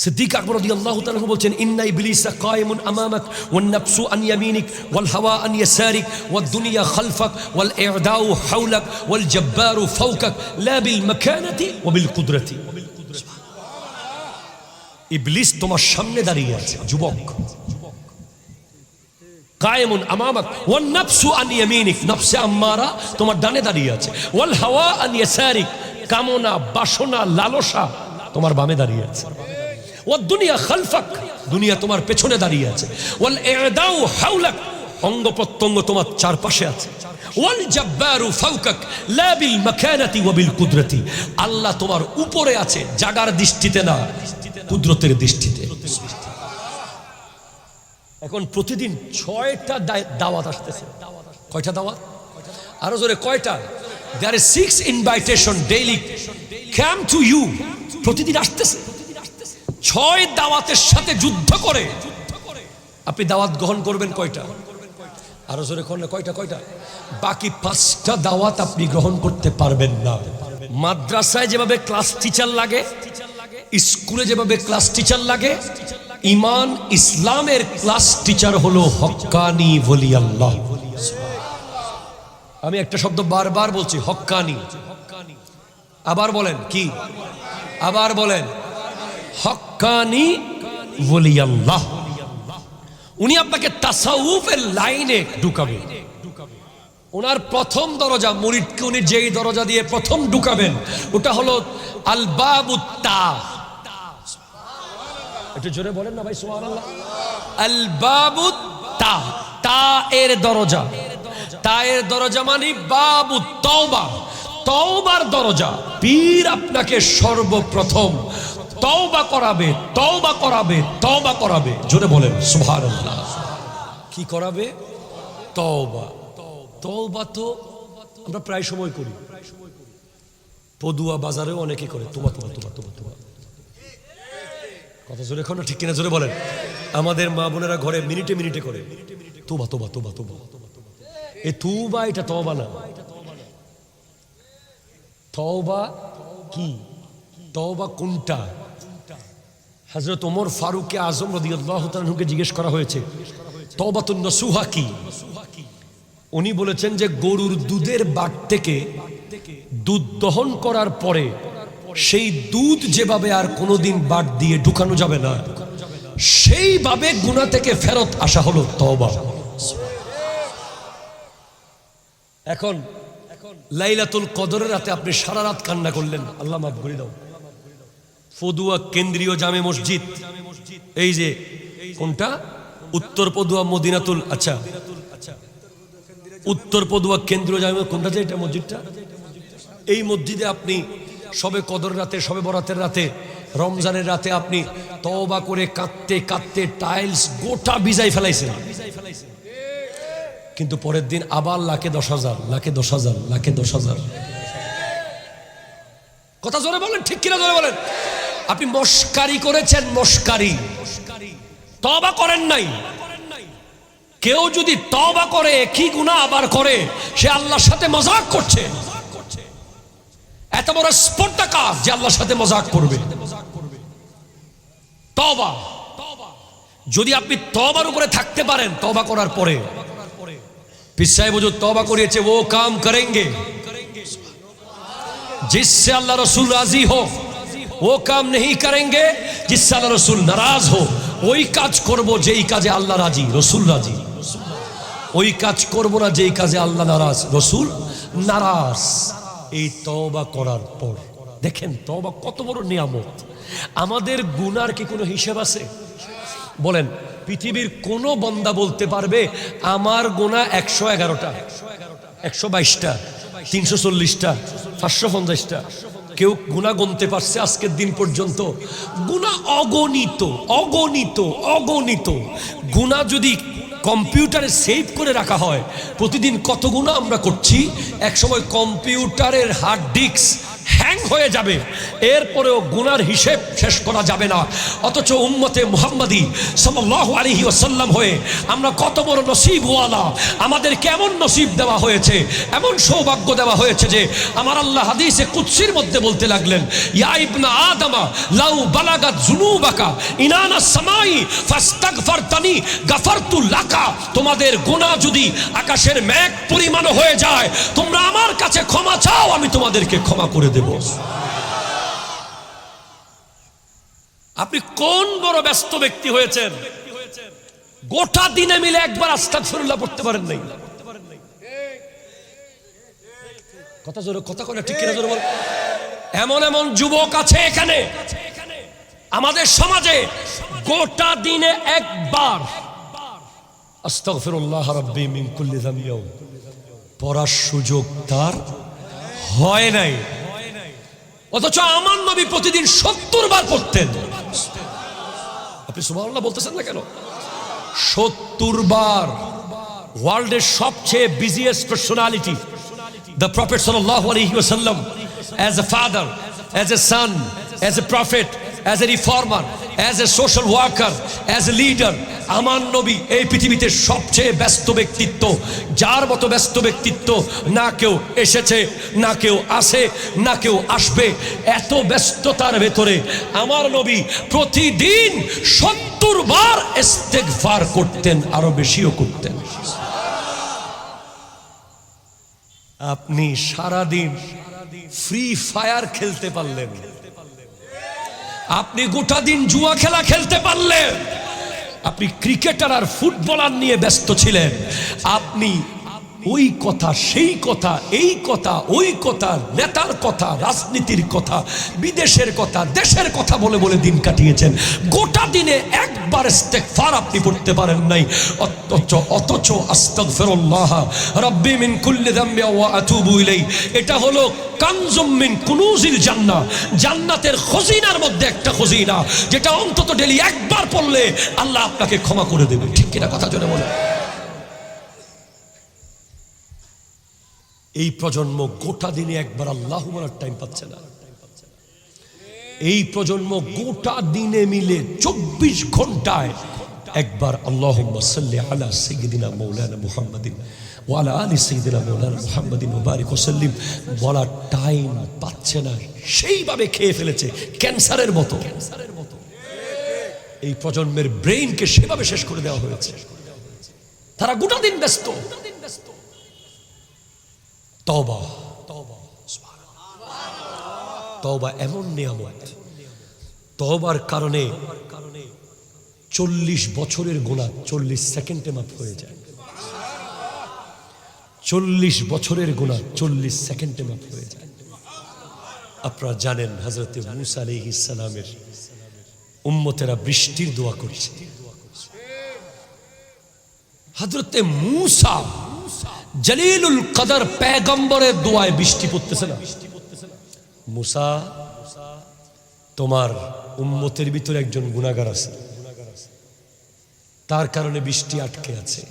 সিদ্দিক আকবর রাদিয়াল্লাহু তাআলা বলছেন, ইন্না ইবলিসা কায়িমুন আমামাক ওয়ান নাফসু আন ইয়ামিনিক ওয়াল হাওয়া আন ইয়াসারিক ওয়াদ দুনিয়া খালফাক ওয়াল ই'দাউ হাওলাক ওয়াল জাব্বারু ফাওকাক লা বিল মাকানাতি ওয়া বিল কুদরতি। ইবলিস তোমার সামনে দাঁড়িয়ে আছে যুবক, কায়িমুন আমামাক ওয়ান নাফসু আন ইয়ামিনিক, নফসে আম্মারা তোমার ডানে দাঁড়িয়ে আছে, ওয়াল হাওয়া আন ইয়াসারিক, কামনা বাসনা লালসা তোমার বামে দাঁড়িয়ে আছে, ওয়াদ দুনিয়া খালফাক, দুনিয়া তোমার পেছনে দাঁড়িয়ে আছে, ওয়াল ই'দাউ হাওলাক, অঙ্গ প্রত্যঙ্গ তোমার চারপাশে আছে, ওয়াল জাব্বারু ফাওকাক লা বিল মাকানাতি ওয়া বিল কুদরতি, আল্লাহ তোমার উপরে আছে জাগার দৃষ্টিতে না, কুদরতের দৃষ্টিতে। এখন প্রতিদিন 6টা দাওয়াত আসতেছে। কয়টা দাওয়াত? আরো জোরে কয়টা? There is 6 invitation daily come to you, প্রতিদিন আসতেছে। 6 দাওয়াতের সাথে যুদ্ধ করে আপনি দাওয়াত গ্রহণ করবেন কয়টা? আরো জোরে কয়টা? বাকি 5টা দাওয়াত আপনি গ্রহণ করতে পারবেন না। মাদ্রাসায় যেভাবে ক্লাস টিচার লাগে, স্কুলে যেভাবে ক্লাস টিচার লাগে, ঈমান ইসলামের ক্লাস টিচার হলো হক্কানি ওলি আল্লাহ। আমি একটা শব্দ বারবার বলছি, হক্কানি। আবার বলেন কি? আবার বলেন, হক্কানি ওলি আল্লাহ। উনি আপনাকে তাসাউফের লাইনে ঢুকাবেন। ওনার প্রথম দরজা, মুরিদকে উনি যেই দরজা দিয়ে প্রথম ঢুকাবেন ওটা হলো আল বাবুত তা। একটু জোরে বলেন না ভাই সুবহানাল্লাহ। আল বাবুত তা, তা এর দরজা। তা এর দরজা মানে বাবুত তওবা, তওবার দরজা। পীর আপনাকে সর্বপ্রথম তওবা করাবে, তওবা করাবে, তওবা করাবে। জোরে বলেন সুবহানাল্লাহ। কি করাবে? তওবা। তওবা তো আমরা প্রায় সময় করি, পদুয়া বাজারেও অনেকে করে তোবা তোবা তোবা তোবা তোবা। কথা জোরে এখন ঠিক কিনা? জোরে বলেন। আমাদের মা বোনেরা ঘরে মিনিটে মিনিটে করে তোবা তোবা তোবা তোবা। এ তুবা, এটা তওবা না। তওবা কি? তওবা কোনটা? হযরত ওমর ফারুক আযম রাদিয়াল্লাহু তাআলা আনহুকে জিজ্ঞেস করা হয়েছে তওবাতুন নসুহা কি? উনি বলেছেন যে গরুর দুধের বাট থেকে দুধ দহন করার পরে সেই দুধ যেভাবে আর কোনোদিন বাট দিয়ে ঢুকানো যাবে না, সেইভাবে গুনাহ থেকে ফেরত আসা হলো তওবা। এখন লাইলাতুল কদরের রাতে আপনি সারা রাত কান্না করলেন, আল্লাহ মাফ করে দাও। পদুয়া কেন্দ্রীয় জামে মসজিদ, এই যে কোনটা? উত্তর পদুয়া মদিনাতুল, আচ্ছা উত্তর পদুয়া কেন্দ্রীয় জামে, কোনটা যে এটা মসজিদটা? এই মসজিদে আপনি সবে কদর রাতে, সবে বরাতের রাতে, রমজানের রাতে আপনি তওবা করে কাঁদতে কাঁদতে টাইলস গোটা ভিজাই ফেলাইছেন, কিন্তু পরের দিন আবার লাখে 10,000, লাখে 10,000, লাখে 10,000। কথা জোরে বলেন, ঠিক কিনা জোরে বলেন। আপনি মস্কারি করেছেন, মস্কারি, তওবা করেন নাই। কেউ যদি তওবা করে একই গুনাহ আবার করে, সে আল্লাহর সাথে মজাক করছে। এত বড় স্পর্ধা কাজ যে আল্লাহর সাথে মজাক করবে। তওবা, যদি আপনি তওবার উপরে থাকতে পারেন, তওবা করার পরে পীর সাহেব হুজুর তওবা করিয়েছে, ও কাম করেंगे जिससे अल्लाह रसूल राजी हो, वो काम नहीं करेंगे जिससे अल्लाह रसूल नाराज हो। ওই কাজ করব যেই কাজে আল্লাহ রাজি, রসুল রাজি। ওই কাজ করব না যেই কাজে আল্লাহ নারাজ, রসুল নারাজ। এই তওবা করার পর দেখেন তওবা কত বড় নিয়ামত। আমাদের গুনার কি কোনো হিসাব আছে? বলেন, পৃথিবীর কোন বান্দা বলতে পারবে আমার গুনাহ 111টা, 122টা, 340টা, 550টা? কেউ গুনাহ গুনতে পারছে আজকের দিন পর্যন্ত? গুনাহ অগণিত, অগণিত, অগণিত। গুনাহ যদি কম্পিউটারে সেভ করে রাখা হয়, প্রতিদিন কত গুনাহ আমরা করছি। এক সময় কম্পিউটারের হার্ড ডিস্ক হ্যাং হয়ে যাবে, এরপরেও গুনার হিসেব শেষ করা যাবে না। অথচ উম্মতে মুহাম্মাদি সাল্লাল্লাহু আলাইহি ওয়াসাল্লাম হয়ে আমরা কত বড় নসিবওয়ালা, আমাদের কেমন নসিব দেওয়া হয়েছে, এমন সৌভাগ্য দেওয়া হয়েছে যে আমার আল্লাহ হাদিসে কুদসির মধ্যে বলতে লাগলেন, ইয়া ইবনা আদমা লাউ বালাগাত যুনুবাকা ইনানা সামাই ফাস্তাগফারতানি গাফারতু লাকা। তোমাদের গুনাহ যদি আকাশের মেঘ পরিমাণ হয়ে যায়, তোমরা আমার কাছে ক্ষমা চাও, আমি তোমাদেরকে ক্ষমা করে দেব। আপনি কোন বড় ব্যস্ত ব্যক্তি হয়েছেন, গোটা দিনে মিলে একবার আস্তাগফিরুল্লাহ পড়তে পারেন নাই? কথা জোরে, কথা কয় না, ঠিক কিনা জোরে বল। এমন এমন যুবক আছে এখানে আমাদের সমাজে, গোটা দিনে একবার আস্তাগফিরুল্লাহ রাব্বি মিন কুল্লি যামবি পড়ার সুযোগ তার হয় নাই। অথচ আমার নবী প্রতিদিন 70 বার পড়তেন। আপনি সুবহানাল্লাহ বলতেছেন না কেন? 70 বার। ওয়ার্ল্ডের সবচেয়ে busiest personality, the Prophet sallallahu alaihi wasallam, as a father, as a son, as a prophet, as a reformer, as a social worker, as a leader, আমার নবী এই পৃথিবীতে সবচেয়ে ব্যস্ত ব্যক্তিত্ব, যার মতো ব্যস্ত ব্যক্তিত্ব না কেউ এসেছে, না কেউ আসে, না কেউ আসবে। এত ব্যস্ততার ভেতরে আমার নবী প্রতিদিন 70 বার ইস্তেগফার করতেন, আরো বেশিও করতেন। আপনি সারাদিন ফ্রি ফায়ার খেলতে পারলেন, আপনি গোটা দিন জুয়া খেলা খেলতে পারলেন, আপনি ক্রিকেটার আর ফুটবলার নিয়ে ব্যস্ত ছিলেন, আপনি ওই কথা সেই কথা এই কথা ওই কথা, নেতার কথা রাজনীতির কথা বিদেশের কথা দেশের কথা বলে বলে দিন কাটিয়েছেন। গোটা দিনে একবার ইস্তেগফার আপনি পড়তে পারেন নাই। অথচ আস্তাগফিরুল্লাহ রাব্বি মিন কুল্লি যামবি ওয়া আতুবু ইলাইহি, এটা হলো কানজুম মিন কুনুজিল জান্নাহ, জান্নাতের খজিনার মধ্যে একটা খজিনা, যেটা অন্তত ডেলি একবার পড়লে আল্লাহ আপনাকে ক্ষমা করে দেবে। ঠিক কিনা কথা জোরে বলে। এই প্রজন্ম গোটা দিনে একবার আল্লাহু বলার টাইম পাচ্ছে না। এই প্রজন্ম গোটা দিনে মিলে 24 ঘন্টায় একবার আল্লাহুম্মা সাল্লি আলা সাইয়্যিদিনা মাওলানা মুহাম্মাদিন ওয়া আলা আলি সাইয়্যিদিনা মাওলানা মুহাম্মাদিন ওয়া বারিক ওয়া সাল্লিম বলার টাইম পাচ্ছে না। সেইভাবে খেয়ে ফেলেছে ক্যান্সারের মতো। এই প্রজন্মের ব্রেইনকে সেভাবে শেষ করে দেওয়া হয়েছে। তারা গোটা দিন ব্যস্ত। তওবা, তওবা এমন নিয়ামত, তওবার কারণে 40 বছরের গুনাহ 40 সেকেন্ডে মাফ হয়ে যায়। 40 বছরের গুনাহ 40 সেকেন্ডে মাফ হয়ে যায়। আপনারা জানেন হযরতে মূসা আলাইহিস সালামের উম্মতেরা বৃষ্টির দোয়া করছে। হযরতে মূসা জলিলুল কদর পয়গম্বরের দোয়ায় বৃষ্টি পড়তেছে না। মূসা, তোমার উম্মতের ভিতরে একজন গুনাহগার আছে, তার কারণে বৃষ্টি আটকে আছে।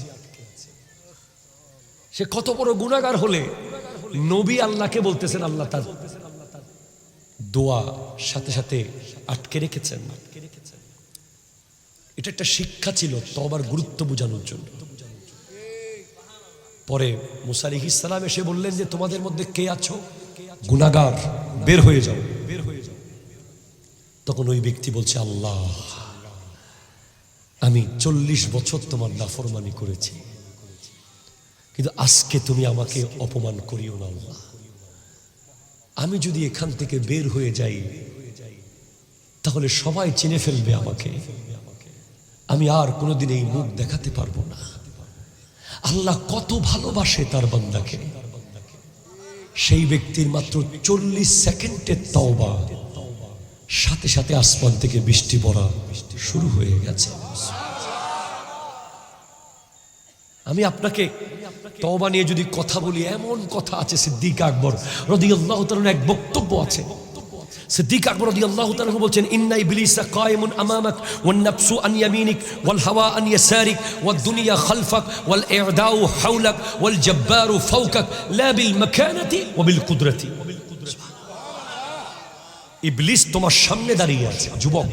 সে কত বড় গুনাহগার হলে নবী আল্লাহকে বলতেছেন, আল্লাহ তার দোয়া সাথে সাথে আটকে রেখেছেন। এটা একটা শিক্ষা ছিল তওবার গুরুত্ব বোঝানোর জন্য। পরে মূসা আলাইহিস সালাম এসে বললেন যে তোমাদের মধ্যে কে আছো গুনাহগার, বের হয়ে যাও। তখন ওই ব্যক্তি বলছে, আল্লাহ আমি 40 বছর তোমার নাফরমানি করেছি, কিন্তু আজকে তুমি আমাকে অপমান করিও না আল্লাহ। আমি যদি এখান থেকে বের হয়ে যাই তাহলে সবাই চিনে ফেলবে আমাকে, আমি আর কোনোদিন এই মুখ দেখাতে পারবো না। আল্লাহ কত ভালোবাসে তার বান্দাকে। সেই ব্যক্তির মাত্র 40 সেকেন্ডের তওবা, সাথে সাথে আসমান থেকে বৃষ্টি পড়া শুরু হয়ে গেছে। আমি আপনাকে তওবা নিয়ে যদি কথা বলি, এমন কথা আছে। সিদ্দিক আকবর রাদিয়াল্লাহু তাআলা এক বক্তব্য আছে। সিদ্দিক আকবর রাদিয়াল্লাহু তাআলা বলছেন, ইন্না ইবলিসা কায়িমুন আমামাক ওয়ান নাফসু আন ইয়ামিনিক ওয়াল হাওয়া আন ইয়াসারিক ওয়াদ দুনিয়া খালফাক ওয়াল ই'দাউ হাওলাক ওয়াল জাব্বারু ফাওকাক লা বিল মাকানাতি ওয়া বিল কুদরতি। ইবলিস তোমার সামনে দাঁড়িয়ে আছে যুবক,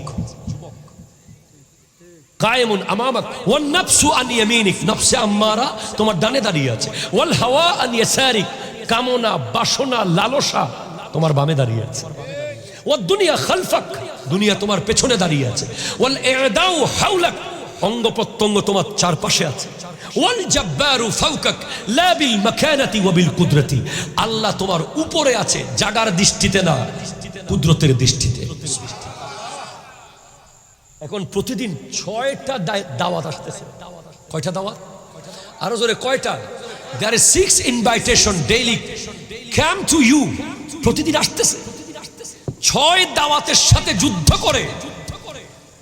কায়েমুন আমামাক ওয়ান নাফসু আন ইয়ামিনিক, নফসে আম্মারা তোমার ডানে দাঁড়িয়ে আছে, ওয়াল হাওয়া আন ইয়াসারিক, কামনা বাসনা লালসা তোমার বামে দাঁড়িয়ে আছে, ওয়াদ দুনিয়া খালফাক, দুনিয়া তোমার পেছনে দাঁড়িয়ে আছে, ওয়াল ইদাউ হাওলাক, অঙ্গ প্রত্যঙ্গ তোমার চারপাশে আছে, ওয়াল জাব্বারু ফাওকাক লা বিল মাকানাতি ওয়া বিল কুদরতি, আল্লাহ তোমার উপরে আছে জাগার দৃষ্টিতে না, কুদরতের দৃষ্টিতে। এখন প্রতিদিন 6টা দাওয়াত আসতেছে। কয়টা দাওয়াত? আরো জোরে কয়টা? There is 6 invitation daily come to you, প্রতিদিন আসতেছে। 6 দাওয়াতের সাথে যুদ্ধ করে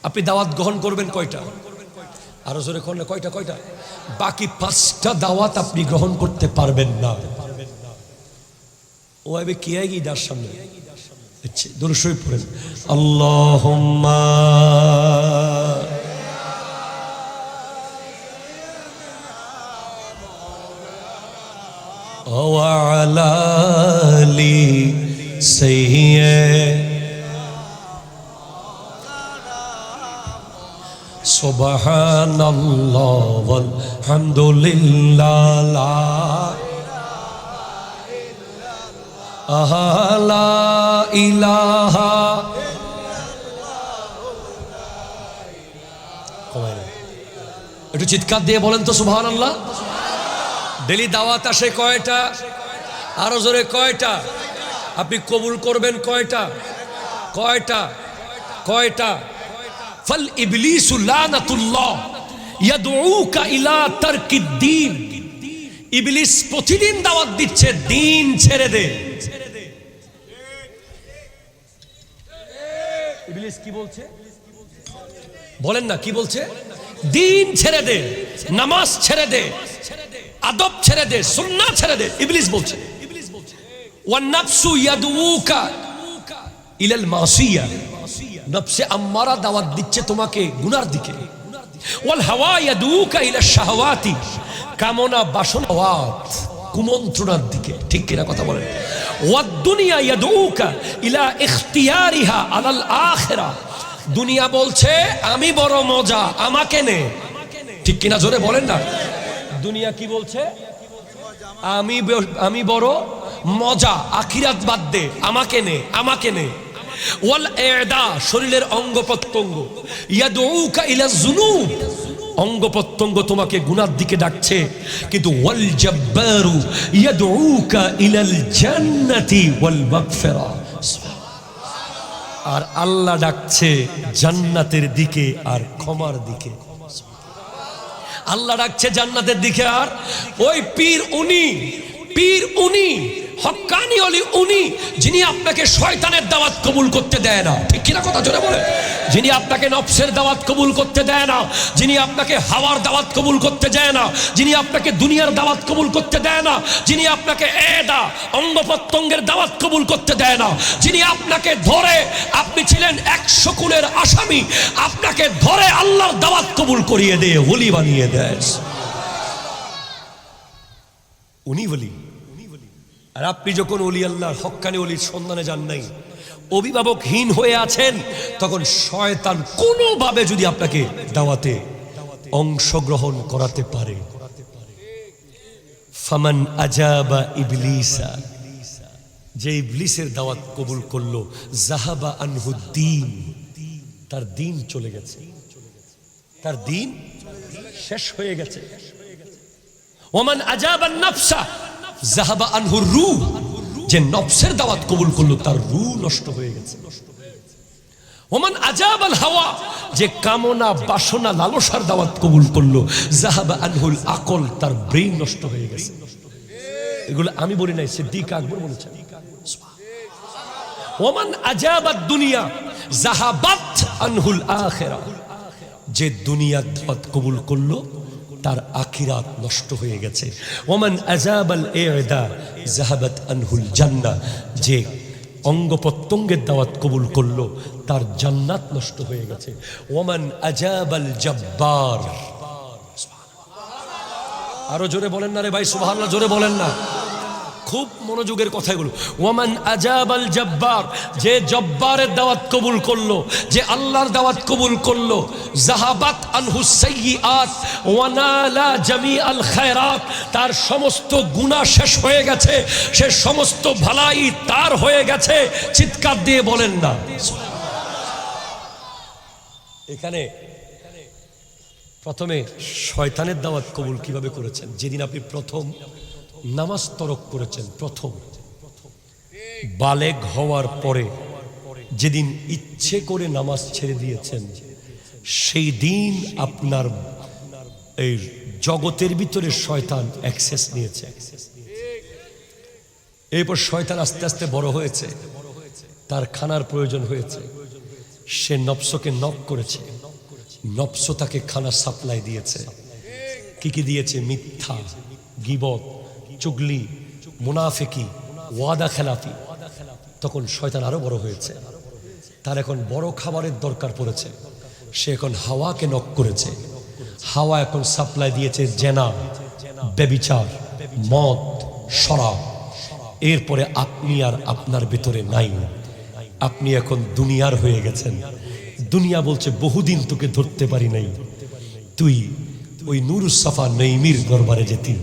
আপনি দাওয়াত গ্রহণ করবেন কয়টা? আরো জোরে করলে কয়টা? বাকি 5টা দাওয়াত আপনি গ্রহণ করতে পারবেন না। ও আবে কি আইগি দার সামনে দরুদ শরীফ পড়েন, আল্লাহুম্মা ওয়া আলা আলি সাইয়্যিদ সুবহানাল্লাহ ওয়াল হামদুলিল্লাহ লা লা ইলাহা একটু চিৎকার দিয়ে বলেন তো সুবহানাল্লাহ। ডেলি দাওয়াত আসে কয়টা? আরো জোরে কয়টা? আপনি কবুল করবেন কয়টা? ফাল ইবলিসু লানাতুল্লাহ ইয়াদউকা ইলা তারকিদ দ্বীন, ইবলিস প্রতিদিন দাওয়াত দিচ্ছে দিন ছেড়ে দে। ইবলিস কি বলছে বলেন না, কি বলছে? দিন ছেড়ে দে, নামাজ ছেড়ে দে, আদব ছেড়ে দে, সুন্নাহ ছেড়ে দে, ইবলিস বলছে। ওয়ান নাফসু ইয়াদউকা ইলাল মাসিয়া, নফসে আম্মারা দাওয়াত দিচ্ছে তোমাকে গুনার দিকে। ওয়াল হাওয়া ইয়াদউকা ইলা শাহওয়াতি, কামনা বাসনা কুমন্ত্রণার দিকে। ঠিক কিনা কথা বলেন? ওয়াদ দুনিয়া ইয়াদউকা ইলা ইখতিয়ারিহা আলাল আখিরা, দুনিয়া বলছে আমি বড় মজা, আমাকে নে। ঠিক কিনা জোরে বলেন না। দুনিয়া কি বলছে? আমি বড় মজা, আখিরাত বাদ দে, আমাকে নে। ওয়াল ইদা, শরীরের অঙ্গ প্রত্যঙ্গ, ইয়াদউকা ইলা যুনুব, অঙ্গ প্রত্যঙ্গ তোমাকে গুনার দিকে ডাকছে। কিন্তু ওয়াল জাব্বারু ইয়াদউকা ইলাল জান্নাতি ওয়াল মাগফিরা, আর আল্লাহ ডাকছে জান্নাতের দিকে আর ক্ষমার দিকে। আল্লাহ ডাকছে জান্নাতের দিকে, আর ওই পীর উনি হক্কানি ওলি উনি, যিনি আপনাকে শয়তানের দাওয়াত কবুল করতে দেয় না। ঠিক কিনা কথা জোরে বলে? যিনি আপনাকে নফসের দাওয়াত কবুল করতে দেয় না, যিনি আপনাকে হাওয়ার দাওয়াত কবুল করতে দেয় না, যিনি আপনাকে দুনিয়ার দাওয়াত কবুল করতে দেয় না, যিনি আপনাকে এদা অঙ্গ প্রত্যঙ্গের দাওয়াত কবুল করতে দেয় না, যিনি আপনাকে ধরে, আপনি ছিলেন 100 খুনের আসামি, আপনাকে ধরে আল্লাহর দাওয়াত কবুল করিয়ে দেয়, ওলি বানিয়ে দেয়, উনি বলি। আর আপনি যখন ওলি আল্লাহর হক্কানি ওলির সন্ধানে যান নাই, অভিভাবকহীন হয়ে আছেন, তখন শয়তান কোনোভাবে যদি আপনাকে দাওয়াতে অংশগ্রহণ করাতে পারে, ফামান আজাবা ইবলিসা, যে ইবলিসের দাওয়াত কবুল করলো, জাহাবা আনহু দ্বীন, তার দিন চলে গেছে, তার দিন শেষ হয়ে গেছে। ওমান আজাবা নাফসা জাহাবা আনহুর রূহ, যে নফসের দাওয়াত কবুল করলো তার রূহ নষ্ট হয়ে গেছে। ওমান আজাবাল হাওয়া, যে কামনা বাসনা লালসার দাওয়াত কবুল করলো, জাহাবা আনহুল আকল, তার ব্রেইন নষ্ট হয়ে গেছে। এগুলো আমি বলি নাই, সিদ্দিক আকবর বলেছেন। ওমান আজাবাদ দুনিয়া জাহাবাত আনহুল আখিরা, যে দুনিয়ার দাওয়াত কবুল করলো তার আখিরাত নষ্ট হয়ে গেছে। ওমান আজাবাল ইদা যাহাবাত আনহুল জান্নাহ, যে অঙ্গ প্রত্যঙ্গের দাওয়াত কবুল করলো তার জান্নাত নষ্ট হয়ে গেছে। ওমান আজাবাল জব্বার, আরো জোরে বলেন না রে ভাই, সুবহানাল্লাহ জোরে বলেন না। খুব মনোযোগের কথাগুলো। ওয়ামান আজাবাল জব্বার, যে জব্বারের দাওয়াত কবুল করলো, যে আল্লাহর দাওয়াত কবুল করলো, জাহাবাত আনহু সাইয়্যাত ওয়া নালা জামিআল খায়রাত, তার সমস্ত গুনাহ শেষ হয়ে গেছে, সে সমস্ত ভালাই তার হয়ে গেছে। চিৎকার দিয়ে বলেন না। এখানে প্রথমে শয়তানের দাওয়াত কবুল কিভাবে করেছেন? যেদিন আপনি প্রথম নামাজ তরক করেছেন, প্রথম বালেগ হওয়ার পরে যেদিন ইচ্ছে করে নামাজ ছেড়ে দিয়েছেন, সেই দিন আপনার এই জগতের ভিতরে শয়তান অ্যাক্সেস নিয়েছে। এরপর শয়তান আস্তে আস্তে বড় হয়েছে, তার খানার প্রয়োজন হয়েছে, সে নফসকে নক করেছে, নফস তাকে খানা সাপ্লাই দিয়েছে। কি কি দিয়েছে? মিথ্যা, গীবত, চুগলি, মুনাফিকি, ওয়াদা খেলাফি। তখন শয়তান আরো বড় হয়েছে, তার এখন বড় খাবারের দরকার পড়েছে, সে এখন হাওয়াকে নক করেছে। হাওয়া এখন সাপ্লাই দিয়েছে জেনা, ব্যভিচার, মদ, শরাব। এরপরে আপনি আর আপনার ভেতরে নাই, আপনি এখন দুনিয়ার হয়ে গেছেন। দুনিয়া বলছে বহুদিন তোকে ধরতে পারি নাই, তুই ওই নুরুস সাফা নঈমির দরবারে যেতি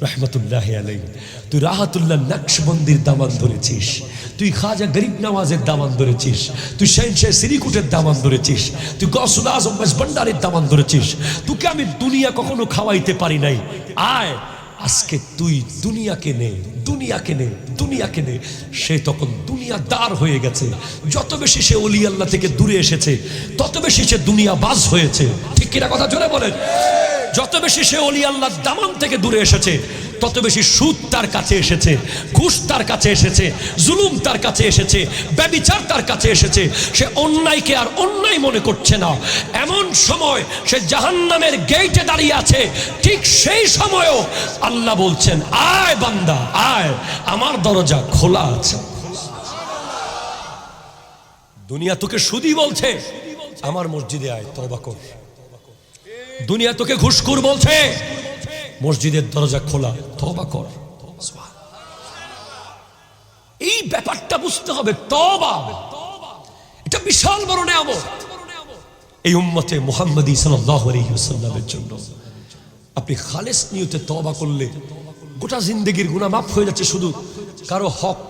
রহমতুল্লাহ আলাইহি, তুই রাহাতুল্লাহ নকশবন্দির দামান ধরেছিস, তুই খাজা গরিব নওয়াজের দামান ধরেছিস, তুই শাহনশাহ সিরিকুটের দামান ধরেছিস, তুই গৌসুল আজম ভান্ডারের দামান ধরেছিস। তোকে আমি দুনিয়া কখনো খাওয়াইতে পারি নাই, আয় আজকে তুই দুনিয়াকে নে, দুনিয়াকে নে, দুনিয়াকে নে। সে তখন দুনিয়াদার হয়ে গেছে। যত বেশি সে ওলি আল্লাহ থেকে দূরে এসেছে, তত বেশি সে দুনিয়াবাজ হয়েছে। ঠিক কিনা কথা জোরে বলেন? যত বেশি সে ওলি আল্লাহর দামান থেকে দূরে এসেছে, তত বেশি সুদ তার কাছে এসেছে, ঘুষ তার কাছে এসেছে, জুলুম তার কাছে এসেছে, ব্যভিচার তার কাছে এসেছে। সে অন্যায়কে আর অন্যায় মনে করছে না। এমন সময় সে জাহান্নামের গেটে দাঁড়িয়ে আছে। ঠিক সেই সময়ও আল্লাহ বলছেন, আয় বান্দা আয়, আমার দরজা খোলা আছে। দুনিয়া তোকে সুদী বলছে, আমার মসজিদে আয়, তওবা কর। দুনিয়া তোকে ঘুষখোর বলছে, মসজিদের দরজা খোলা, তওবা কর। এই ব্যাপারটা বুঝতে হবে। তওবা এটা বিশাল বড় নেয়ামত এই উম্মতে মুহাম্মদী সাল্লাল্লাহু আলাইহি ওয়াসাল্লামের জন্য। আপনি খালেস নিয়তে তওবা করলে গোটা জিন্দেগির গুনাহ মাফ হয়ে যাচ্ছে। শুধু কারো হক,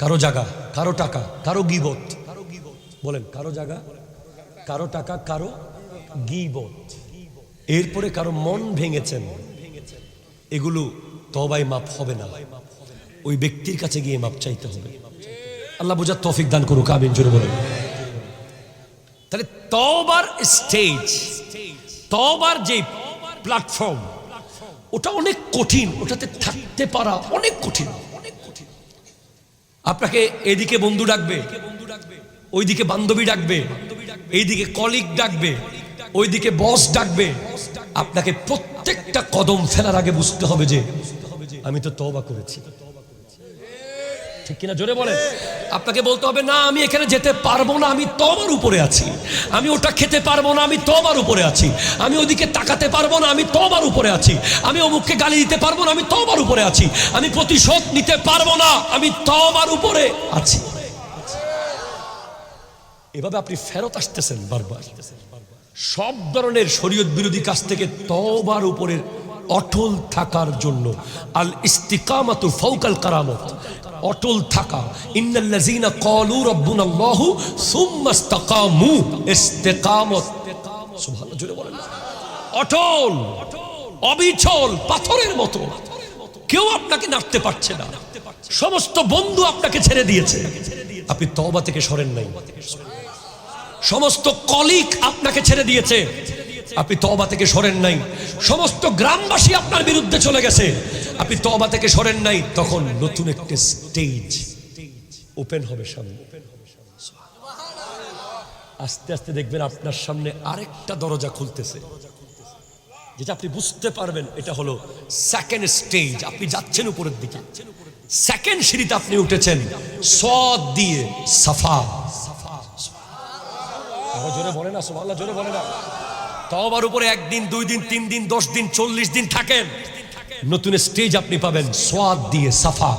কারো জায়গা, কারো টাকা, কারো গীবত, বলেন কারো জায়গা, কারো টাকা, কারো গীবত, এরপরে কারো মন ভেঙেছেন, এগুলো তওবায় মাফ হবে না। ওই ব্যক্তির কাছে গিয়ে মাফ চাইতে হবে। আল্লাহ বোঝার তৌফিক দান করুক, আমিন জোরে বলেন। তাহলে তওবার স্টেজ, তওবার যে প্ল্যাটফর্ম, ওটা অনেক কঠিন, ওটাতে থাকতে পারা অনেক কঠিন। আপনাকে এদিকে বন্ধু ডাকবে, ওইদিকে বান্ধবী ডাকবে, এইদিকে কলিগ ডাকবে, ওইদিকে বস ডাকবে। আপনাকে প্রত্যেকটা কদম ফেলার আগে বুঝতে হবে যে আমি তো তওবা করেছি। ঠিক কিনা জোরে বলেন? আপনাকে বলতে হবে না আমি এখানে যেতে পারবো না, আমি তওবার উপরে আছি। আমি ওটা খেতে পারবো না, আমি তওবার উপরে আছি। আমি ওদিকে তাকাতে পারবো না, আমি তওবার উপরে আছি। আমি অমুককে গালি দিতে পারবো না, আমি তওবার উপরে আছি। আমি প্রতিশোধ নিতে পারবো না, আমি তওবার উপরে আছি। এভাবে আপনি ফেরত আসতেছেন বারবার সব ধরনের শরীয়ত বিরোধী কাজ থেকে তওবার উপরে অটল থাকার জন্য। আল ইস্তিকামাতু ফাওকাল কারামত, অটল থাকা। ইন্নাল্লাযীনা ক্বালু রাব্বুনাল্লাহু সুম্মা ইসতাকামু, ইস্তিকামত। সুবহানাল্লাহ জোরে বলেন। অটল, অবিচল, পাথরের মতো। কেউ আপনাকে নাড়তে পারছে না। সমস্ত বন্ধু আপনাকে ছেড়ে দিয়েছে, আপনি তওবা থেকে সরেন নাই। সমস্ত কলিগ আপনাকে ছেড়ে দিয়েছে, আপনি তওবা থেকে সরেন নাই। সমস্ত গ্রামবাসী আপনার বিরুদ্ধে চলে গেছে, আপনি তওবা থেকে সরেন নাই। তখন নতুন একটা স্টেজ ওপেন হবে সামনে। আস্তে আস্তে দেখবেন আপনার সামনে আরেকটা দরজা খুলতেছে, যেটা আপনি বুঝতে পারবেন এটা হলো সেকেন্ড স্টেজ। আপনি যাচ্ছেন উপরের দিকে, সেকেন্ড সিঁড়িতে আপনি উঠেছেন। সদ দিয়ে সাফা। জোরে বলে না সুবহানাল্লাহ, জোরে বলে না। তওবার উপরে 1 দিন, 2 দিন, 3 দিন, 10 দিন, 40 দিন থাকেন, নতুন স্টেজ আপনি পাবেন সোয়াদ দিয়ে। সাফা,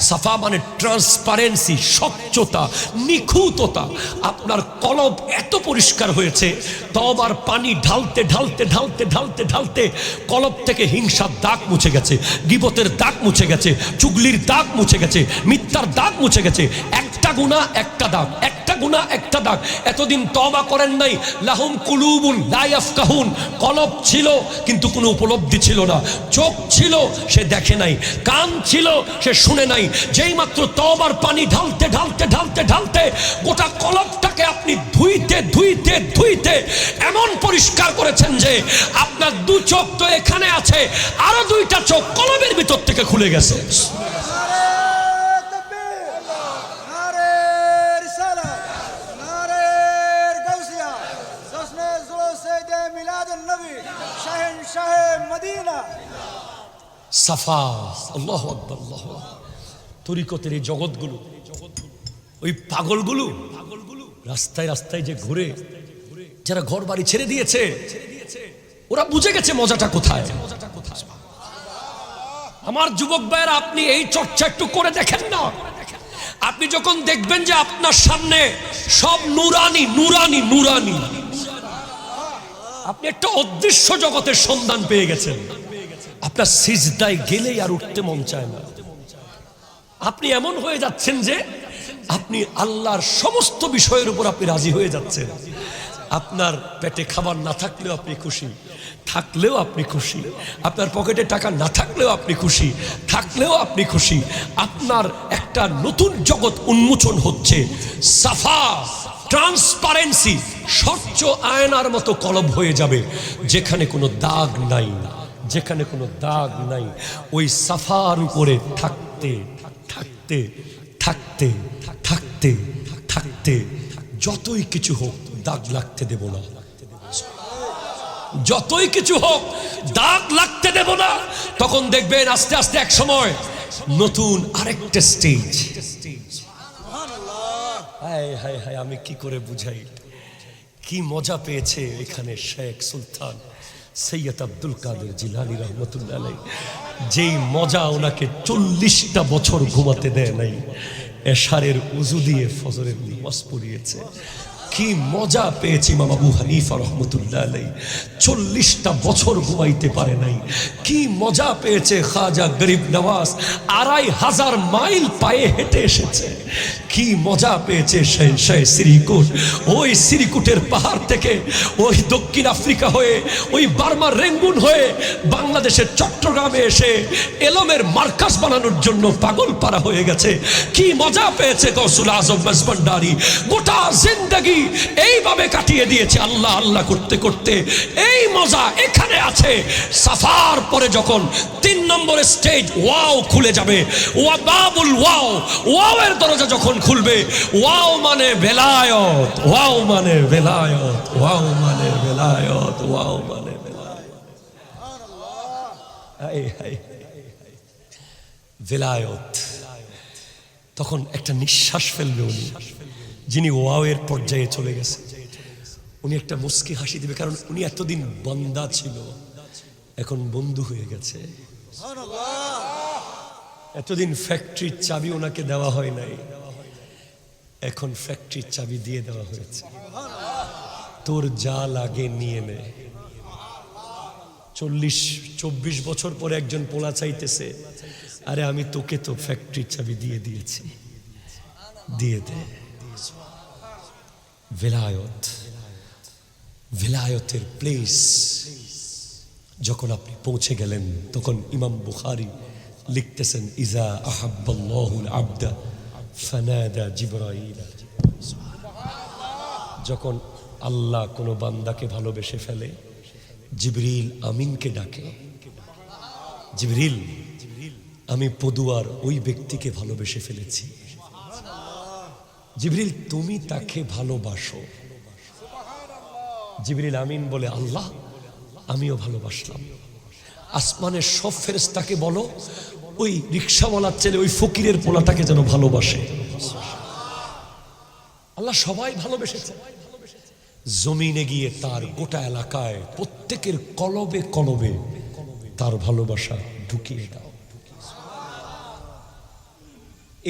সাফা মানে ট্রান্সপারেন্সি, স্বচ্ছতা, নিখুঁততা। আপনার কলব এত পরিষ্কার হয়েছে, তওবার পানি ঢালতে ঢালতে ঢালতে ঢালতে ঢালতে কলব থেকে হিংসার দাগ মুছে গেছে, গীবতের দাগ মুছে গেছে, চুগলির দাগ মুছে গেছে, মিথ্যার দাগ মুছে গেছে। একটা গুনাহ একটা দাগ, একটা গুনাহ একটা দাগ। এতদিন তওবা করেন নাই। লাহুম কুলুবুন লা ইয়াফকাহুন, কলব ছিল কিন্তু কোনো উপলব্ধি ছিল না। চোখ ছিল, সে দেখে নাই। কান ছিল, সে শুনে নাই। যেই মাত্র তওবার পানি ঢালতে ঢালতে ঢালতে ঢালতে গোটা কলবটাকে আপনি ধুইতে ধুইতে ধুইতে এমন পরিষ্কার করেছেন যে আপনার দু চোখ তো এখানে আছে, আরো দুইটা চোখ কলবের ভিতর থেকে খুলে গেছে। সাফা, আল্লাহু আকবার, আল্লাহু আকবার। তরিকতের এই জগৎগুলো, ওই পাগলগুলো রাস্তায় রাস্তায় যে ঘুরে, যারা ঘর বাড়ি ছেড়ে দিয়েছে, ওরা বুঝে গেছে মজাটা কোথায়। আমার যুবক ভাইয়েরা, আপনি এই চর্চা একটু করে দেখেন না। আপনি যখন দেখবেন যে আপনার সামনে সব নুরানি নুরানি নুরানি, আপনি একটা অদৃশ্য জগতের সন্ধান পেয়ে গেছেন। আপনার সিজদায় গেলেই আর উঠতে মন চায় না। আপনি এমন হয়ে যাচ্ছেন যে আপনি আল্লাহর সমস্ত বিষয়ের উপর আপনি রাজি হয়ে যাচ্ছেন। আপনার পেটে খাবার না থাকলেও আপনি খুশি, থাকলেও আপনি খুশি। আপনার পকেটে টাকা না থাকলেও আপনি খুশি, থাকলেও আপনি খুশি। আপনার একটা নতুন জগৎ উন্মোচন হচ্ছে। সাফা, ট্রান্সপারেন্সি, স্বচ্ছ আয়নার মতো কলব হয়ে যাবে, যেখানে কোনো দাগ নাই, যেখানে কোনো দাগ নাই। ওই সাফার উপরে থাকতে থাকতে থাকতে থাকতে থাকতে যতই কিছু হোক দাগ লাগতে দেব না, যতই কিছু হোক দাগ লাগতে দেব না। তখন দেখবেন আস্তে আস্তে এক সময় নতুন আরেকটা স্টেজ। হায় হায় হায়, আমি কি করে বুঝাই, কি মজা পেয়েছে এখানে শেখ সুলতান সৈয়দ আব্দুল কাদের জিলানী রহমতুল্লাহ আলাইহি। যেই মজা ওনাকে 40টা বছর ঘুমাতে দেয় নাই, এশারের উজু দিয়ে ফজরের নামাজ পড়িয়েছে। কি মজা পেয়েছে ইমাম আবু হানিফা রহমতুল্লাহ আলাইহি, 40টা বছর ঘুমাইতে পারে নাই। কি মজা পেয়েছে খাজা গরিব নওয়াজ, 2500 মাইল পায়ে হেঁটে এসেছে। কি মজা পেয়েছে শাহ শ্রীকুট, ওই শ্রীকুটের পাহাড় থেকে ওই দক্ষিণ আফ্রিকা হয়ে ওই বার্মার রেঙ্গুন হয়ে বাংলাদেশের চট্টগ্রামে এসে এলমের মার্কাজ বানানোর জন্য পাগল পারা হয়ে গেছে। কি মজা পেয়েছে গৌসুল আজম মেজবান্ডারি, গোটা জিন্দেগি এইভাবে কাটিয়ে দিয়েছে আল্লাহ আল্লাহ করতে করতে। এই মজা এখানে আছে। সাফার পরে যখন 3 নম্বরের স্টেজ ওয়াও খুলে যাবে, ওয়া বাবুল ওয়াও, ওয়াও এর দরজা যখন খুলবে, ওয়াও মানে বেলায়েত, ওয়াও মানে বেলায়েত, ওয়াও মানে বেলায়েত, ওয়াও মানে বেলায়েত। হায় হায় বেলায়েত। তখন একটা নিঃশ্বাস ফেলবে উনি, যিনি ওয়াও এর পর্যায়ে চলে গেছে। উনি একটা মুস্কি হাসি দিবে, কারণ উনি এতদিন বান্দা ছিল, এখন বন্ধু হয়ে গেছে। এতদিন ফ্যাক্টরির চাবি ওনাকে দেওয়া হয় নাই, এখন ফ্যাক্টরির চাবি দিয়ে দেওয়া হয়েছে। তোর যা লাগে নিয়ে নে। 40-24 বছর পরে একজন পোলা চাইতেছে, আরে আমি তোকে তো ফ্যাক্টরির চাবি দিয়ে দিয়েছি, দিয়ে দে। বেলায়েত, বেলায়েতের প্লেস যখন আপনি পৌঁছে গেলেন, তখন ইমাম বুখারী লিখতেছেন, ইজা আহাব্বাল্লাহুল আবদা ফানাদা জিবরাইল। যখন আল্লাহ কোনো বান্দাকে ভালোবেসে ফেলে, জিবরিল আমিনকে ডাকে, জিবরিল আমি পদুয়ার ওই ব্যক্তিকে ভালোবেসে ফেলেছি। জিবরিল তুমি তাকে ভালোবাসো। জিবরিল আমিন বলে, আল্লাহ আমিও ভালোবাসলাম। আসমানের সব ফেরেশতাকে বলো ওই রিকশাওয়ালার ছেলে, ওই ফকিরের পোলাটাকে যেন ভালোবাসে। আল্লাহ সবাই ভালোবেসেছে। জমিনে গিয়ে তার গোটা এলাকায় প্রত্যেকের কলবে কলবে তার ভালোবাসা ঢুকিয়ে দাও।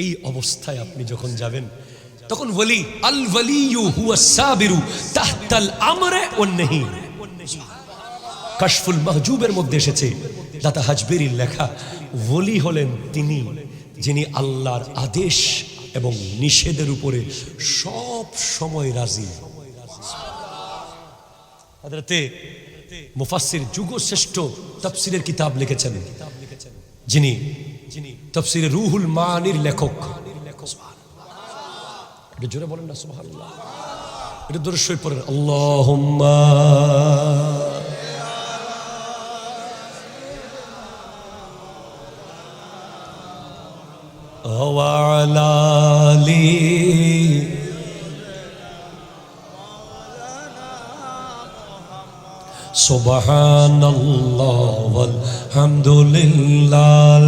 এই অবস্থায় আপনি যখন যাবেন তখন ওয়ালি আল ওয়ালিয়ু হুয়াস সাবিরু তাহতাল আমরে ওয়ান নাহি। কাশফুল মাহজুবের মধ্যে এসেছে, দাতা হাজবেরির লেখা, ওলি হলেন তিনি যিনি আল্লাহর আদেশ এবং নিষেধের উপরে সব সময় রাজি। হযরতে মুফাসসির যুগশ্রেষ্ঠ তাফসীরের কিতাব লিখেছেন যিনি তাফসীরে রুহুল মানির লেখক। এটা জোরে বলেন না সুবহানাল্লাহ। এটা দরুদ শরীফ পড়েন, আল্লাহুম্মা وعلى آله سبحان الله والحمد لله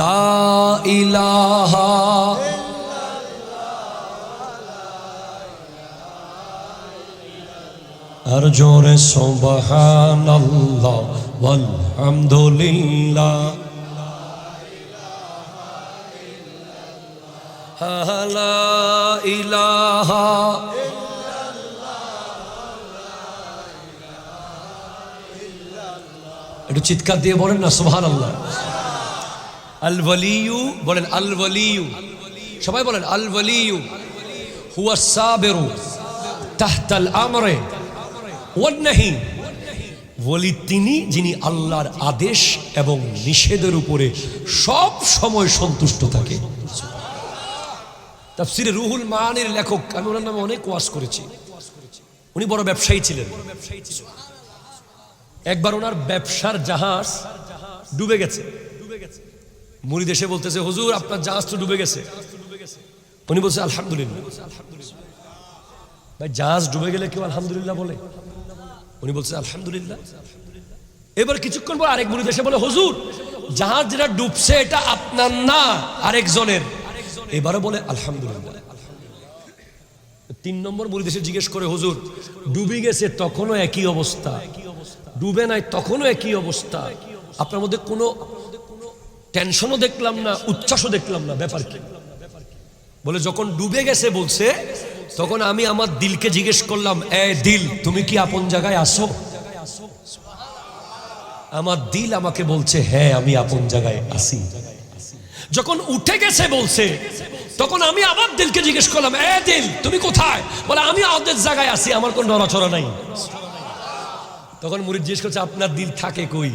لا إله أرجو سبحان الله والحمد لله لا إله একটু চিৎকার দিয়ে বলেন না সুবহানাল্লাহ। আল ওয়ালিয়ু বলেন, আল ওয়ালিয়ু, সবাই বলেন আল ওয়ালিয়ু হুয়াস সাবিরু তাহতাল আমরে ওয়ান নাহি। ওলি তিনি যিনি আল্লাহর আদেশ এবং নিষেধের উপরে সব সময় সন্তুষ্ট থাকে। তাফসীরে রুহুল মানির লেখক, আমি ওনার নামে অনেক ওয়াজ করেছি। উনি বড় ব্যবসায়ী ছিলেন। একবার ওনার ব্যবসার জাহাজ ডুবে গেছে। মুরিদ এসে বলতেছে, হুজুর আপনার জাহাজ তো ডুবে গেছে। উনি বলছে আলহামদুলিল্লাহ। ভাই জাহাজ ডুবে গেলে কেউ আলহামদুলিল্লাহ বলে? উনি বলছে আলহামদুলিল্লাহ। এবার কিছুক্ষণ পর আরেক মুরিদ এসে বলে, হুজুর জাহাজ যেটা ডুবছে এটা আপনার না, আরেকজনের। এবারও বলে আলহামদুলিল্লাহ। 3 নম্বর মুরিদ এসে জিজ্ঞেস করে, হুজুর ডুবে গেছে তখনও একই অবস্থা, ডুবে নাই তখনও একই অবস্থা, আপনার মধ্যে কোনো টেনশনও দেখলাম না, উচ্ছ্বাসও দেখলাম না, ব্যাপার কি? বলে যখন ডুবে গেছে বলছে, তখন আমি আমার দিলকে জিজ্ঞেস করলাম, এ দিল তুমি কি আপন জায়গায় আসো? আমার দিল আমাকে বলছে হ্যাঁ আমি আপন জায়গায় আছি। যখন উঠে গেছে বলছে, তখন আমি আমার দিলকে জিজ্ঞেস করলাম, এ দিল তুমি কোথায়? বলে আমি আমাদের জায়গায় আছি, আমার কোনো নড়াচড়া নাই। তখন মুরিদ জিজ্ঞেস করছে, আপনার দিল থাকে কই?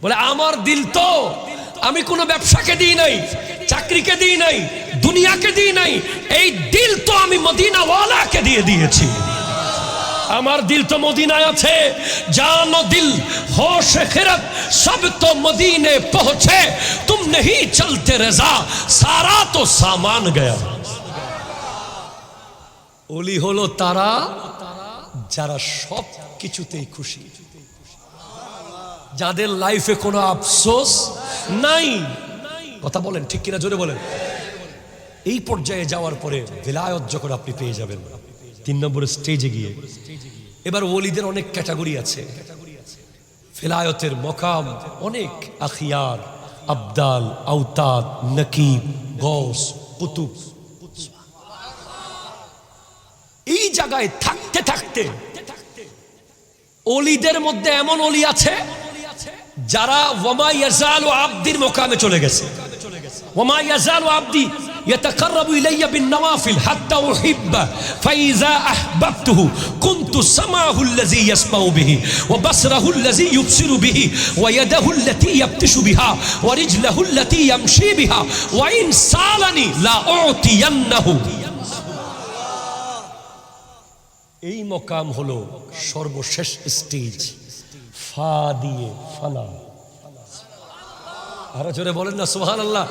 বলে আমার দিল তো আমি কোনো ব্যবসাকে দিই নাই, চাকরিকে দিই নাই, দুনিয়াকে দিই নাই, এই দিল তো আমি মদিনাওয়ালাকে দিয়ে দিয়েছি। আমার দিল তো মদিনায় আছে। জানো দিল होश खिरत सब तो मदीने पहुंचे, तुम नहीं चलते रजा सारा तो सामान गया। ওলি হলো তারা যারা সব কিছুতেই খুশি, যাদের লাইফে কোনো আফসোস নাই। কথা বলেন ঠিক কিনা, জোরে বলেন। এই পর্যায়ে যাওয়ার পরে বেলায়ত যখন আপনি পেয়ে যাবেন 3 নম্বর স্টেজে গিয়ে, এবার ওলিদের অনেক ক্যাটাগরি আছে। ফেলায়তের মকাম অনেক, আখিয়ার, আবদাল, আওতাদ, নকিব, গৌস, কুতুব। এই জায়গায় থাকতে থাকতে ওলিদের মধ্যে এমন ওলি আছে যারা ওয়ামা ইয়াজালু আবদির মকামে চলে গেছে। ওয়ামা ইয়াজালু আবদি ইয়াতাকাররাবু ইলাইয়া বিন-নওয়াফিল হাত্তা উহিব্বা ফাইযা আহবাবতুহু কুনতু সামাহু আল্লাযী ইয়াসমাউ বিহি ওয়া বাসরাহু আল্লাযী ইউবসিরু বিহি ওয়া ইয়াদাহু আল্লাতী ইয়াবতিশু বিহা ওয়া রিজলাহু আল্লাতী ইয়ামশী বিহা ওয়া ইন সালানি লা উতিয়ান্নাহু। এই মকাম হলো সর্বশেষ স্টেজ, ফা দিয়ে ফানা। আরো জোরে বলেন না সুবহানাল্লাহ।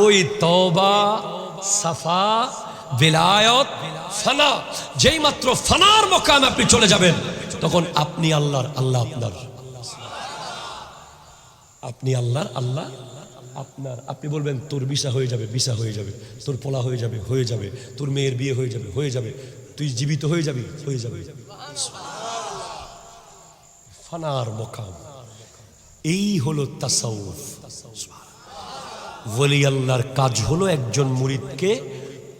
ওই তওবা, সাফা, বেলায়ত, ফানা, যেই মাত্র ফানার মকামে আপনি চলে যাবেন, তখন আপনি আল্লাহর, আল্লাহ আপনার। আপনি আল্লাহর, আল্লাহ আপনার। আপনি বলবেন তোর ভিসা হয়ে যাবে, ভিসা হয়ে যাবে, তোর পোলা হয়ে যাবে, হয়ে যাবে, তোর মেয়ের বিয়ে হয়ে যাবে, হয়ে যাবে, তুই জীবিত হয়ে যাবি, হয়ে যাবে। ফানার মকাম। এই হলো তাসাউফ। ওলি আল্লাহর কাজ হলো একজন মুরিদকে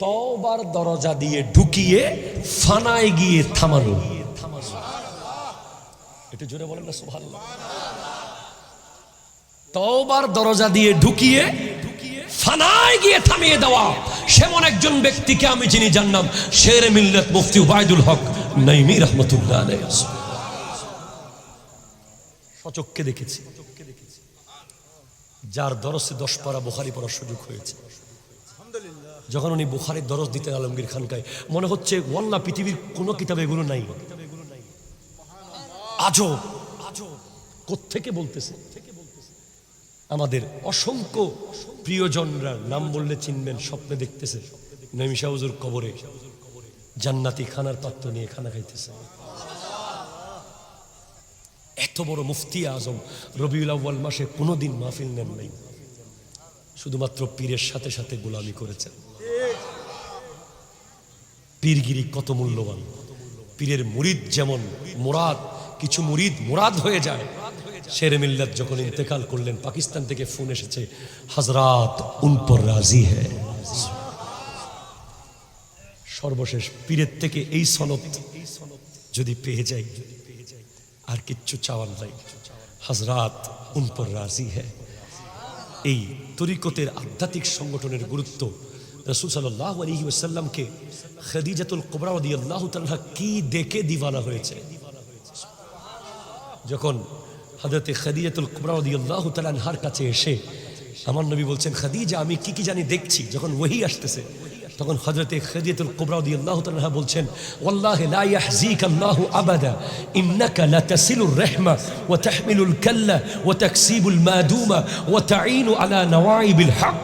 তওবার দরজা দিয়ে ঢুকিয়ে ফানায় গিয়ে থামানো। একটু জোরে বলেন না সুবহানাল্লাহ। তওবার দরজা দিয়ে ঢুকিয়ে ফানায় গিয়ে থামিয়ে দেওয়া। সেমন একজন ব্যক্তিকে আমি চিনি, যার নাম শেরে মিল্লাত মুফতি উবাইদুল হক নাইমি রাহমাতুল্লাহ আলাইহি। সচক্ষে দেখেছি, যার দরসে 10 পারা বুখারী পড়ার সুযোগ হয়েছে। যখন উনি বুখারীর দরস দিতেন আলমগীর খানকায়, মনে হচ্ছে ওয়াল্লাহ পৃথিবীর কোনো কিতাবে এগুলো নাই। আজব কোত্থেকে বলতেছে। আমাদের অসংখ্য প্রিয়জনরা নাম বললে চিনবেন, স্বপ্নে দেখতেছে নঈম শাহ হুজুর কবরে জান্নাতি খানার পাত্র নিয়ে খানা খাইতেছে। এত বড় মুফতি আজম রবিউল আউয়াল মাসে কোনোদিন মাহফিল নেন নাই, শুধুমাত্র পীরের সাথে সাথে গোলামি করেছেন। পীরগিরি কত মূল্যবান। পীরের মুরিদ যেমন মুরাদ, কিছু মুরিদ মুরাদ হয়ে যায়। শেরে মিল্লাত যখন ইন্তেকাল করলেন, পাকিস্তান থেকে ফোন এসেছে, হযরত উন পর রাজি হ্যায়। সর্বশেষ পীরের থেকে এই সনদ যদি পেয়ে যাই, আর কিচ্ছু চাওয়ার নাই, হযরত উন পর রাজি হ্যায়। এই তরিকতের আধ্যাত্মিক সংগঠনের গুরুত্ব রাসূল সাল্লাল্লাহু আলাইহি ওয়াসাল্লামকে খাদিজাতুল কুবরা রাদিয়াল্লাহু তাআলা কি দেখে দিওয়ানা হয়েছে। যখন হযরতে খাদিজাতুল কুবরা রাদিয়াল্লাহু তাআলা আনহার কাছে এসে আমার নবী বলছেন, খাদিজা আমি কি জানি দেখছি, যখন ওহী আসতেছে তখন হযরতে খাদিজাতুল কুবরা রাদিয়াল্লাহু তাআলা বলছেন, ওয়াল্লাহি লা ইয়াহজিকাল্লাহু আবাদা ইন্নাকা লাতাসিলুর রাহমা ওয়া তাহমিলুল কাল্লা ওয়া তাকসিবুল মাদুমা ওয়া তাঈনু আলা নওয়াইবিল হক।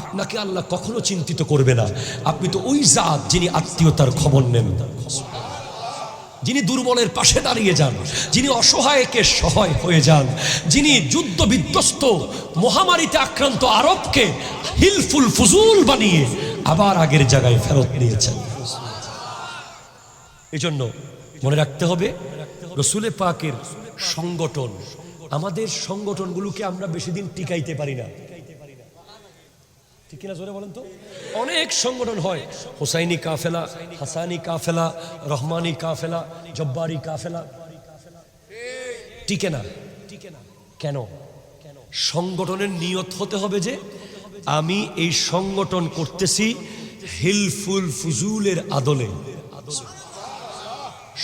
আপনাকে আল্লাহ কখনো চিন্তিত করবে না। আপনি তো ওই জাত যিনি আত্মীয়তার খবর নেন, যিনি দুর্বলের পাশে দাঁড়িয়ে যান, যিনি অসহায়কে সহায় হয়ে যান, যিনি যুদ্ধ বিধ্বস্ত মহামারীতে আক্রান্ত আরবকে হিলফুল ফুজুল বানিয়ে আবার আগের জায়গায় ফেরত নিয়েছেন। এই জন্য মনে রাখতে হবে রসুলে পাকের সংগঠন, আমাদের সংগঠনগুলোকে আমরা বেশি দিন টিকাইতে পারি না, ঠিক কিনা জোরে বলেন তো। অনেক সংগঠন হয়, হোসাইনি কাফেলা, হাসানি কাফেলা, রহমানি কাফেলা, জব্বারি কাফেলা, টিকে না। কেন? সংগঠনের নিয়ত হতে হবে যে আমি এই সংগঠন করতেছি হিলফুল ফুজুলের আদলে।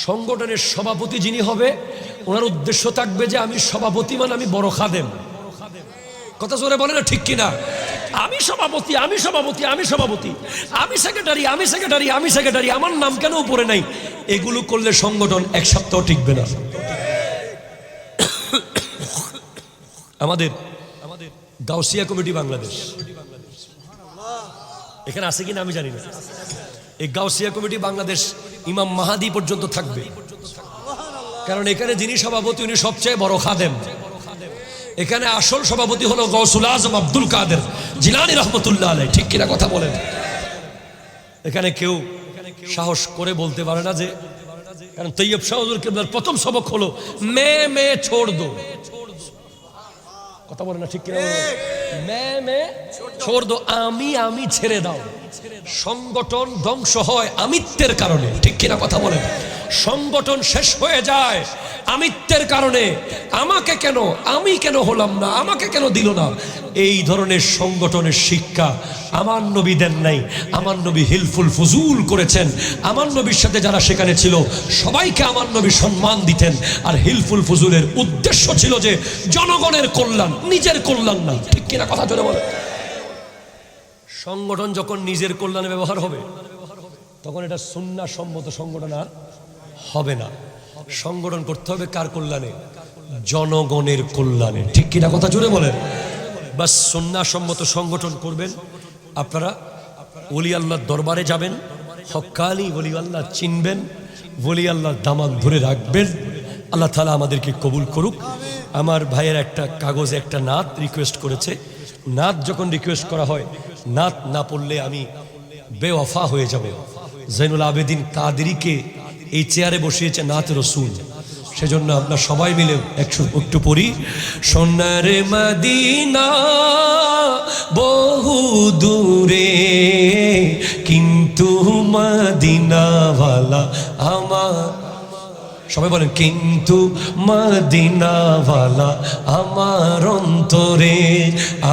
সংগঠনের সভাপতি যিনি হবে, ওনার উদ্দেশ্য থাকবে যে আমি সভাপতি মানে আমি বড় খাদেম। কথা জোরে বলে না, ঠিক কিনা? আমি সভাপতি, আমি সভাপতি, আমি সভাপতি, আমি সেক্রেটারি, আমি সেক্রেটারি, আমি সেক্রেটারি, আমার নাম কেন উপরে নাই? এগুলো করলে সংগঠন এক সপ্তাহ টিকবে না। আমাদের গাউসিয়া কমিটি বাংলাদেশ এখানে আছে কিনা আমি জানি না। এই গাউসিয়া কমিটি বাংলাদেশ ইমাম মাহাদি পর্যন্ত থাকবে, কারণ এখানে যিনি সভাপতি উনি সবচেয়ে বড় খাদেম। এখানে আসল সভাপতি হলো গৌসুল আজম আব্দুল কাদের জিলানী রাহমাতুল্লাহ আলাইহি, ঠিক কিনা কথা বলেন? এখানে কেউ সাহস করে বলতে পারে না যে, কারণ তৈয়ব শাহ হুজুর কিবলার প্রথম সবক হলো মে ছোড় দো। কথা বলে না, ঠিক কিনা? মে ছোড় দো, আমি ছেড়ে দাও। সংগঠন ধ্বংস হয় আমিত্বের কারণে, ঠিক কিনা কথা বলেন? সংগঠন শেষ হয়ে যায় আমিত্বের কারণে। আমাকে কেন, আমি কেন হলাম না, আমাকে কেন দিল না, এই ধরনের সংগঠনের শিক্ষা আমার নবী দেন নাই। আমার নবী হিলফুল ফুজুল করেছেন। আমার নবীর সাথে যারা সেখানে ছিল সবাইকে আমার নবী সম্মান দিতেন। আর হিলফুল ফুজুলের উদ্দেশ্য ছিল যে জনগণের কল্যাণ, নিজের কল্যাণ না, ঠিক কিনা কথা জোরে বলে। সংগঠন যখন নিজের কল্যাণে ব্যবহার হবে তখন এটা সুন্নাহ সম্মত সংগঠন আর হবে না। সংগঠন করতে হবে কার কল্যাণে? জনগণের কল্যাণে, ঠিক কিনা কথা জোরে বলেন। বাস সুন্নাহ সম্মত সংগঠন করবেন। আপনারা ওলি আল্লাহর দরবারে যাবেন, হক্কানি ওলি আল্লাহ চিনবেন, ওলি আল্লাহর দামান ধরে রাখবেন। আল্লাহ তাআলা আমাদেরকে কবুল করুক। আমার ভাইয়ের একটা কাগজে একটা নাত রিকোয়েস্ট করেছে। নাত যখন রিকোয়েস্ট করা হয়, নাত না পড়লে আমি বেওয়াফা হয়ে যাব। জৈনুল আবেদিন কাদেরীকে এই চেয়ারে বসিয়েছে নাত রসুল। সেজন্য আমরা সবাই মিলে একটু পড়ি, সোনার মদিনা বহু দূরে, কিন্তু মদিনাওয়ালা আমার, সবাই বলেন, কিন্তু মদিনাওয়ালা আমার অন্তরে,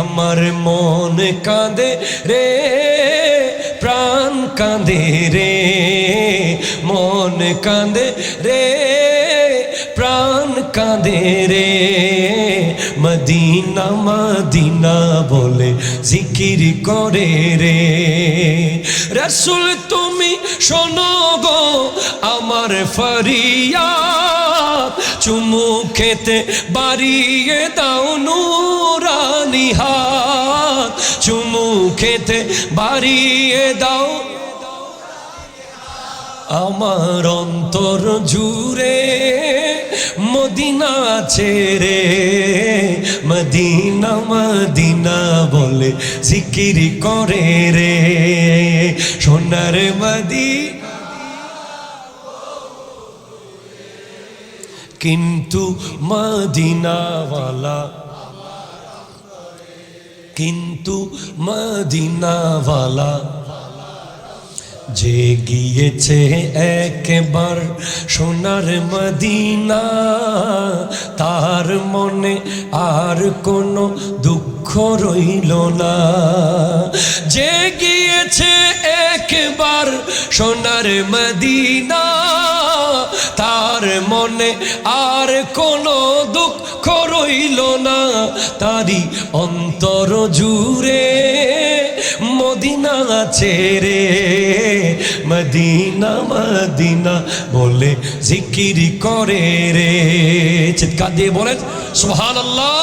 আমার মন কাঁদে রে, প্রাণ কাঁদে রে, মন কাঁদে রে, প্রাণ কাঁদে রে, মদিনা মদিনা বলে জিকির করে রে। রাসূল তুমি শোনো গো আমার ফরিয়াদ, চুমু খেতে বাড়িয়ে দাও নূরানি হাত, চুমু খেতে বাড়িয়ে দাও আমার অন্তর জুড়ে মদিনা আছে রে, মদিনা মদিনা বলে জিকির করে রে, সোনার মদিনা কিন্তু মদিনাওয়ালা, কিন্তু মদিনাওয়ালা যে গিয়েছে একবার সোনার মদিনা, তার মনে আর কোনো দুঃখ রইল না। যে গিয়েছে একবার সোনার মদিনা, তার মনে আর কোনো দুঃখ রইল না, তারি অন্তর জুড়ে মদিনা আছে রে, মদিনা মদিনা বলে জিকির করে রে। চিৎকার দিয়ে বলেন সুবহানাল্লাহ।